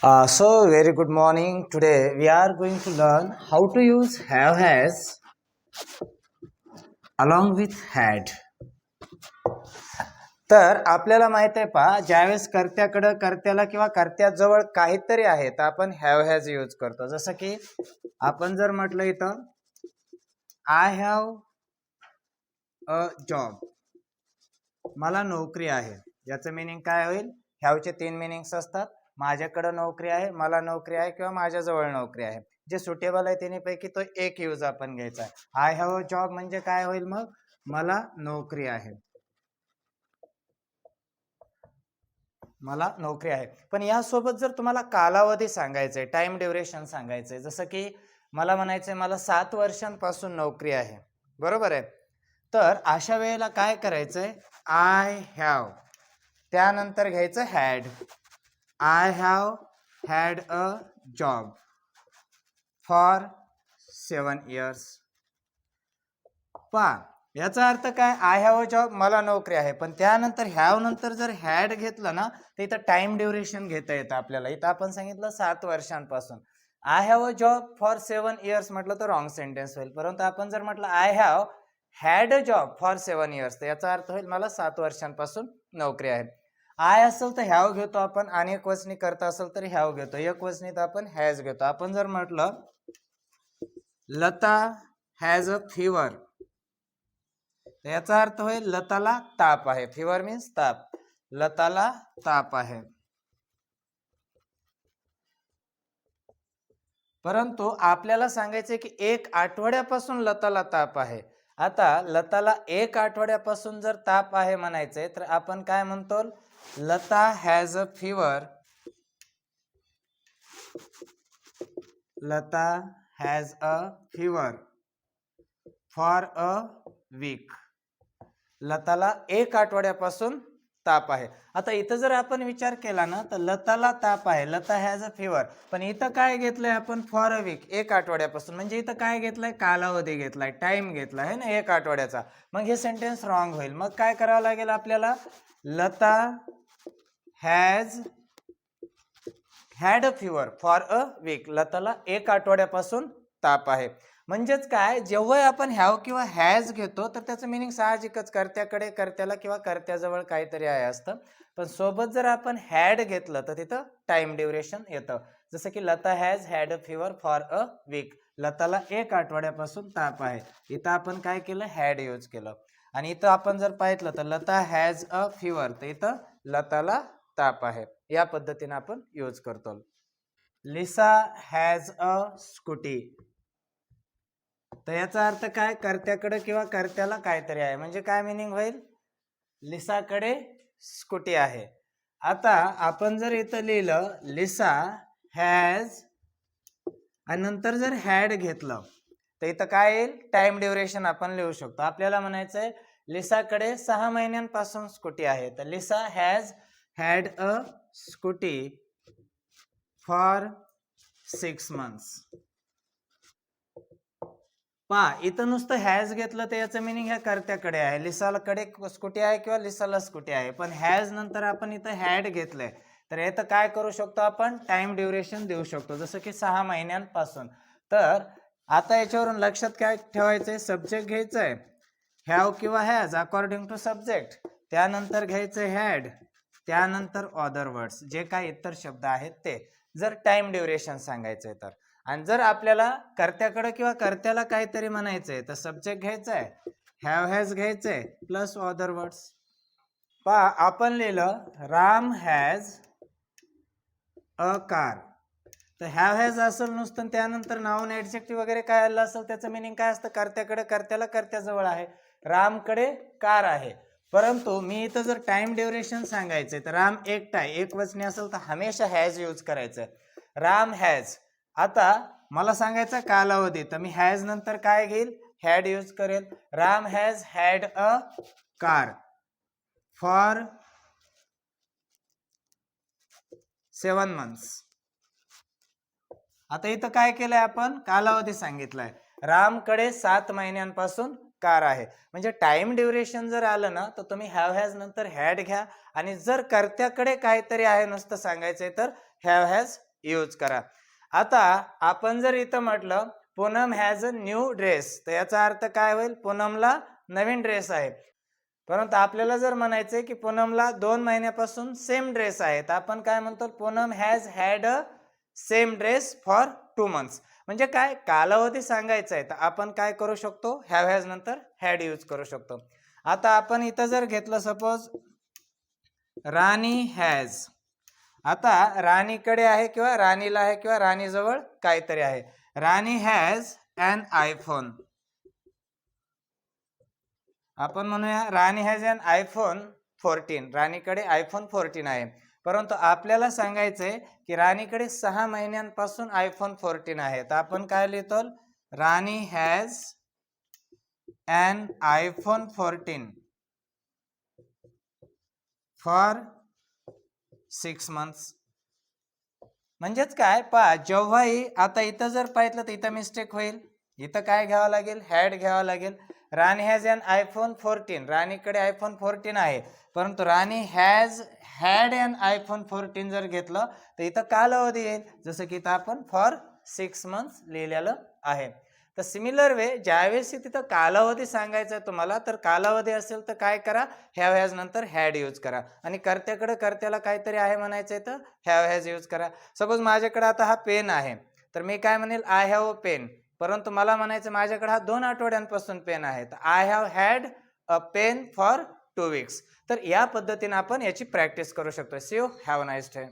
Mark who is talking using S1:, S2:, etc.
S1: So very good morning. Today we are going to learn how to use have has along with had. तर आपल्याला माहित आहे पहा, ज्यावेळेस कर्त्याकडं कर्त्याला किंवा कर्त्याजवळ काहीतरी आहे तर आपण हॅव हॅज यूज करतो. जसं की आपण जर म्हटलं इथं आय हॅव अ जॉब, मला नोकरी आहे, याचं मिनिंग काय होईल? हॅवचे 3 मिनिंग्स असतात. माझ्याकडे नोकरी आहे, मला नोकरी आहे किंवा माझ्याजवळ नोकरी आहे. जे सुटेबल आहे तिन्हीपैकी तो एक यूज आपण घ्यायचा आहे. आय हॅव अ जॉब म्हणजे काय होईल? मग मला नोकरी आहे, मला नोकरी आहे. पण यासोबत जर तुम्हाला कालावधी सांगायचा आहे, टाइम ड्युरेशन सांगायचं आहे, जसं की मला म्हणायचं आहे मला 7 वर्षांपासून नोकरी आहे, बरोबर आहे. तर अशा वेळेला काय करायचं आहे? आय हॅव, त्यानंतर घ्यायचं had. I have had a job for 7 years. पहा, याचा अर्थ काय? आय हॅव अ जॉब, मला नोकरी आहे, पण त्यानंतर हॅव नंतर जर हॅड घेतलं ना तर इथं टाइम ड्युरेशन घेता येतं आपल्याला. इथं आपण सांगितलं 7 वर्षांपासून. I have a job for 7 years म्हटलं तर रॉंग सेंटेन्स होईल. परंतु आपण जर म्हटलं I have had a job for 7 years तर याचा अर्थ होईल मला 7 वर्षांपासून नोकरी आहे. आय असेल तर हॅव घेतो आपण, अनेक वचनी करता असेल तर हॅव घेतो, एक वचनीत आपण हॅज घेतो. आपण जर म्हटलं लता हॅज अ फीवर, याचा अर्थ होईल लताला ताप आहे. फीवर मीन्स ताप, लताला ताप आहे. परंतु आपल्याला सांगायचे की 1 आठवड्यापासून लताला ताप आहे. आता लताला 1 आठवड्यापासून जर ताप आहे म्हणायचे तर आपण काय म्हणतो? Lata has a fever, Lata has a fever for a week. लताला 1 आठवड्यापासून ताप आहे. आता इथं जर आपण विचार केला ना तर लताला ताप आहे, लता हॅज अ फीवर, पण इथं काय घेतलंय आपण? फॉर अ वीक, 1 आठवड्यापासून. म्हणजे इथं काय घेतलंय? कालावधी घेतलाय, टाइम घेतलाय है ना, 1 आठवड्याचा. मग हे सेंटेन्स रॉंग होईल. मग काय करावं लागेल आपल्याला? Lata has had a fever for a week, लताला 1 आठवड्यापासून ताप आहे. म्हणजेच काय, जेव्हा आपण हॅव किंवा हॅज घेतो तर त्याचं मिनिंग साहजिकच कर्त्याकडे, कर्त्याला किंवा कर्त्याजवळ काहीतरी आहे असतं. पण सोबत जर आपण हॅड घेतलं तर तिथं टाइम ड्युरेशन येतं. जसं की Lata has had a fever for a week, लताला 1 आठवड्यापासून ताप आहे. इथं आपण काय केलं? हॅड यूज केलं. आणि इथं आपण जर पाहिलं तर लता हॅज अ फीवर, तर इथं लताला ताप आहे. या पद्धतीने आपण यूज करतो. लिसा हॅज अ स्कूटी, तर याचा अर्थ काय? कर्त्याकडे किंवा कर्त्याला काहीतरी आहे. म्हणजे काय मिनिंग होईल? लिसाकडे स्कूटी आहे. आता आपण जर इथं लिहिलं लिसा हॅज आणि नंतर जर हॅड घेतलं तर इथं काय येईल? टाइम ड्युरेशन आपण लिहू शकतो. आपल्याला म्हणायचंय लिसाकडे 6 महिन्यांपासून स्कूटी आहे, तर Lisa has had a scooty for 6 months. पहा, इथं नुसतं हॅज घेतलं तर याचं मिनिंग ह्या कर्त्याकडे आहे, लिसाकडे स्कूटी आहे किंवा लिसाला स्कूटी आहे. पण हॅज नंतर आपण इथं हॅड घेतलंय तर इथं काय करू शकतो आपण? टाइम ड्युरेशन देऊ शकतो, जसं की 6 महिन्यांपासून. तर आता याच्यावरून लक्षात काय ठेवायचंय? सब्जेक्ट घ्यायचंय हॅव किंवा हॅज अकॉर्डिंग टू सब्जेक्ट, त्यानंतर घ्यायचं हॅड, त्यानंतर अदर वर्ड्स, जे काही इतर शब्द आहेत ते, जर टाइम ड्युरेशन सांगायचंय तर. आणि जर आपल्याला कर्त्याकडे किंवा कर्त्याला काहीतरी म्हणायचंय तर सब्जेक्ट घ्यायचंय, हॅव हॅज घ्यायचंय प्लस अदर वर्ड्स. पहा, आपण लिहिलं राम हॅज अ कार, तर हॅव हॅज असेल नुसतं, त्यानंतर नाउन ऍडजेक्टिव्ह वगैरे काय आलं असेल त्याचं मिनिंग काय असतं? कर्त्याकडे कर्त्याला कर्त्याजवळ आहे, रामकडे कार आहे. परंतु मी इथं जर टाइम ड्युरेशन सांगायचंय तर राम एकटा एक वचनी असेल तर हमेशा हॅज यूज करायचं, राम हॅज. आता मला सांगायचा कालावधी, तर मी हॅज नंतर काय घेईल? हॅड यूज करेल. Ram has had a car for 7 months. आता इथं काय केलंय आपण? कालावधी सांगितलाय. रामकडे 7 महिन्यांपासून कार आहे. म्हणजे टाइम ड्युरेशन जर आलं ना तर तुम्ही हॅव हॅज नंतर हॅड घ्या, आणि जर कर्त्याकडे काहीतरी आहे नुसतं सांगायचंय तर हॅव हॅज यूज करा. आता आपण जर इथं म्हटलं Poonam has a new dress, तर याचा अर्थ काय होईल? पूनमला नवीन ड्रेस आहे. परंतु आपल्याला जर म्हणायचंय की पूनमला 2 महिन्यापासून सेम ड्रेस आहे, तर आपण काय म्हणतो? Poonam has had a same dress for 2 months. म्हणजे काय? कालावधी सांगायचा आहे, तर आपण काय करू शकतो? हॅव हॅज नंतर हॅड यूज करू शकतो. आता आपण इथं जर घेतलं सपोज राणी हॅज, आता राणीकडे आहे किंवा राणीला आहे किंवा राणीजवळ काहीतरी आहे. राणी हॅज ॲन आयफोन. आपण म्हणूया राणी हॅज ॲन आयफोन 14. राणीकडे आयफोन 14 आहे. परंतु आपल्याला सांगायचंय की राणीकडे 6 महिन्यांपासून आयफोन 14 आहे, तर आपण काय लिहितो? Rani has an iPhone 14 for 6 months. म्हणजेच काय? पहा, जेव्हाही आता इथं जर पाहिलं तर इथं मिस्टेक होईल. इथं काय घ्यावं लागेल? हॅड घ्यावं लागेल. राणी हॅज ॲन आयफोन 14, राणीकडे आयफोन 14 आहे. परंतु राणी हॅज हॅड ॲन आयफोन 14 जर घेतलं तर इथं कालावधी येईल, जसं की इथं आपण फॉर 6 मंथ्स लिहिलेलं आहे. तर सिमिलर वे ज्यावेळेस तिथं कालावधी सांगायचा आहे तुम्हाला, तर कालावधी असेल तर काय करा? हॅव हॅज नंतर हॅड यूज करा. आणि कर्त्याकडे कर्त्याला काहीतरी आहे म्हणायचं आहे तर हॅव हॅज यूज करा. सपोज माझ्याकडे आता हा पेन आहे, तर मी काय म्हणेल? I have a pen. परंतु मला म्हणायचं माझ्याकडे हा 2 आठवड्यांपासून पेन आहे, तर I have had a pen for 2 weeks. तर या पद्धतीने आपण याची प्रॅक्टिस करू शकतो. See you, have a nice day.